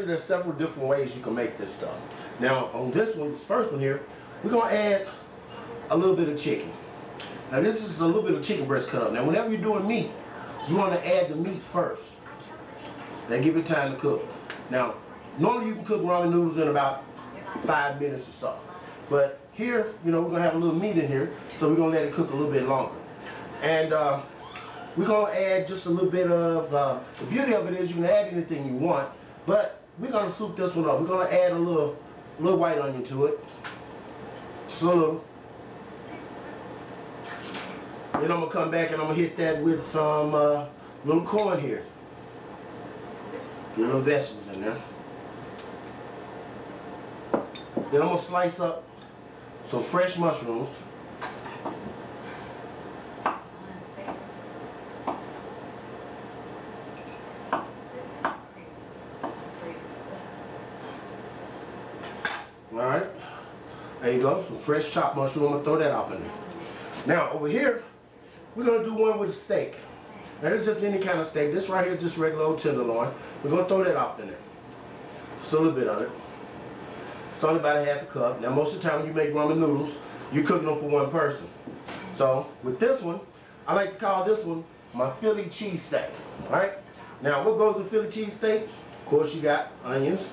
there's several different ways you can make this stuff. Now on this one, this first one here, we're gonna add a little bit of chicken. Now this is a little bit of chicken breast cut up. Now whenever you're doing meat, you want to add the meat first. Now give it time to cook. Now normally you can cook ramen noodles in about 5 minutes or so. But here, you know, we're gonna have a little meat in here, so we're gonna let it cook a little bit longer. And we're gonna add just a little bit of, the beauty of it is you can add anything you want, but we're gonna soup this one up. We're gonna add a little white onion to it. Just a little. Then I'm gonna come back and I'm gonna hit that with some little corn here. Little vegetables in there. Then I'm gonna slice up some fresh mushrooms. Alright, there you go, some fresh chopped mushroom. I'm gonna throw that off in there. Now over here, we're gonna do one with a steak. Now this is just any kind of steak. This right here is just regular old tenderloin. We're gonna throw that off in there. Just a little bit of it. It's only about a half a cup. Now most of the time when you make ramen noodles, you're cooking them for one person. So with this one, I like to call this one my Philly cheesesteak. Alright? Now what goes with Philly cheesesteak? Of course you got onions.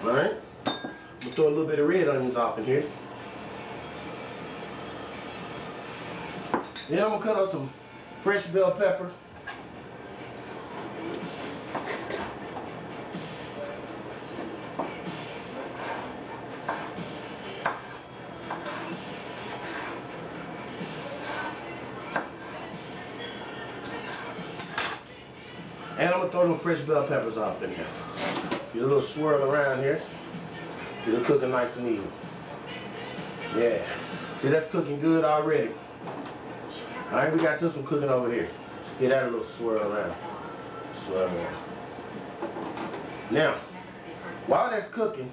Alright? We'll throw a little bit of red onions off in here. Then I'm gonna cut up some fresh bell pepper. And I'm gonna throw them fresh bell peppers off in here. Get a little swirl around here. Get it cooking nice and even. Yeah. See, that's cooking good already. All right, we got this one cooking over here. Just get that a little swirl around. Swirl around. Now, while that's cooking,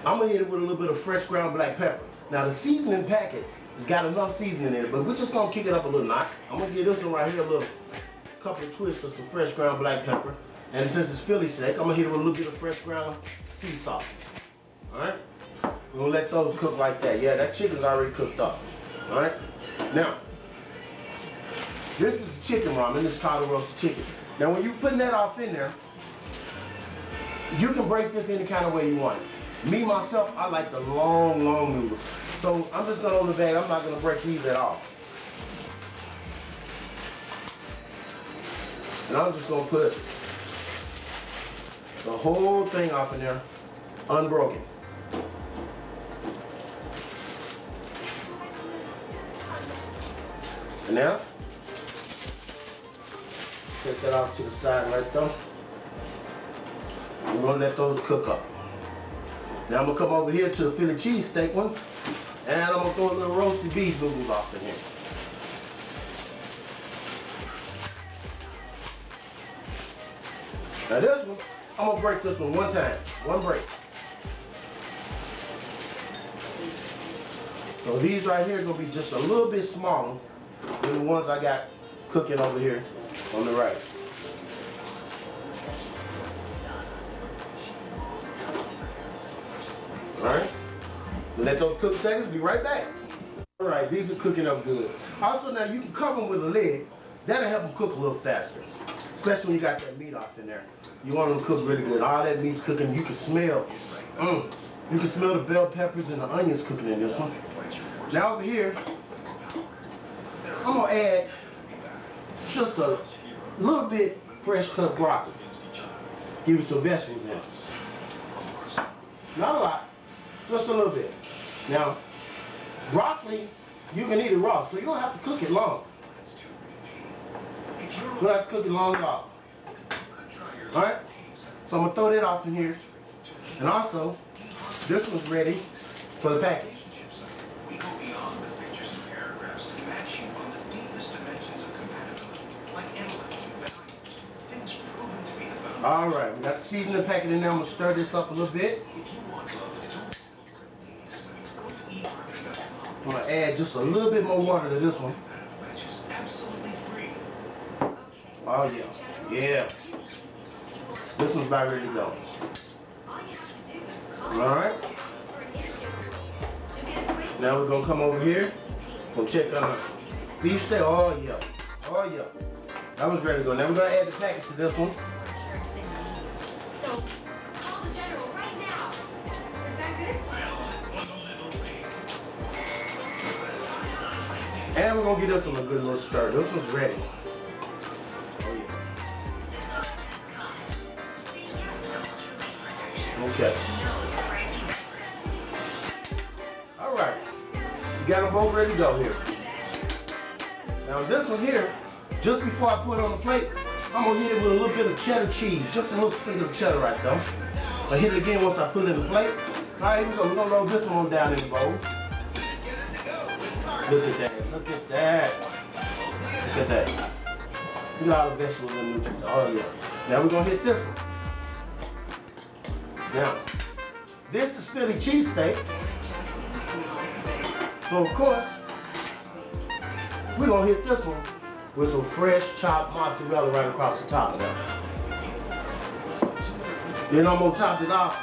I'm gonna hit it with a little bit of fresh ground black pepper. Now the seasoning packet has got enough seasoning in it, but we're just gonna kick it up a little notch. I'm gonna give this one right here a little couple of twists of some fresh ground black pepper. And since it's Philly steak, I'm gonna hit it with a little bit of fresh ground sea salt. All right? We're gonna let those cook like that. Yeah, that chicken's already cooked up. All right? Now, this is the chicken ramen. This is called roasted chicken. Now, when you're putting that off in there, you can break this any kind of way you want it. Me, myself, I like the long noodles. So I'm just gonna hold the bag. I'm not gonna break these at all. And I'm just gonna put the whole thing off in there, unbroken. And now, take that off to the side right there. We're gonna let those cook up. Now I'm gonna come over here to the Philly cheesesteak one, and I'm gonna throw a little roasted beef noodles off in here. Now this one, I'm gonna break this one time, one break. So these right here are gonna be just a little bit smaller than the ones I got cooking over here on the right. Alright, let those cook seconds, be right back. Alright, these are cooking up good. Also now you can cover them with a lid, that'll help them cook a little faster. Especially when you got that meat off in there. You want them to cook really good. All that meat's cooking, you can smell, you can smell the bell peppers and the onions cooking in this one. Now over here, I'm gonna add just a little bit fresh cut broccoli. Give it some vegetables in it. Not a lot, just a little bit. Now, broccoli, you can eat it raw, so you don't have to cook it long. You don't have to cook it long at all. Alright? So I'm gonna throw that off in here. And also, this one's ready for the package. Alright, we got the seasoning packet in there. I'm gonna stir this up a little bit. I'm gonna add just a little bit more water to this one. Oh yeah, yeah. This one's about ready to go. Alright. Now we're gonna come over here. Gonna check on the beef steak. Oh yeah. Oh yeah. That one's ready to go. Now we're gonna add the package to this one. And we're gonna get this one a good little stir. This one's ready. Okay. All right. You got them both ready to go here. Now this one here, just before I put it on the plate, I'm gonna hit it with a little bit of cheddar cheese, just a little sprinkle of cheddar right there. I'll hit it again once I put it in the plate. All right, here we go. We're gonna load this one down in the bowl. Look at that. Look at that. Look at that. Look at all the vegetables and nutrients. Oh yeah. Now we're gonna hit this one. Now, this is Philly cheesesteak. So of course, we're gonna hit this one with some fresh chopped mozzarella right across the top of that. Then I'm gonna top it off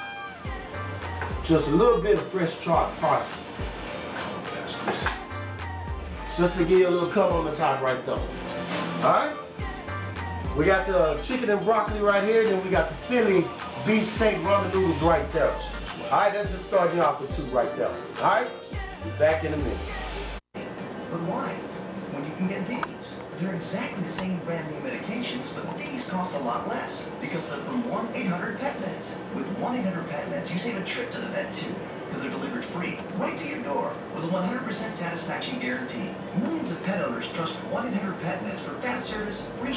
just a little bit of fresh chopped parsley. Just to give you a little color on the top right there. Alright? We got the chicken and broccoli right here, then we got the Philly beef steak ramen noodles right there. Alright, that's just starting off with two right there. Alright? Be back in a minute. But why? When you can get these. They're exactly the same brand new medications, but these cost a lot less because they're from 1-800-PET-MEDS. With 1-800-PET-MEDS, you save a trip to the vet too, because they're delivered free, right to your door, with a 100% satisfaction guarantee. Millions of pet owners trust 1-800-PET-MEDS for fast service, free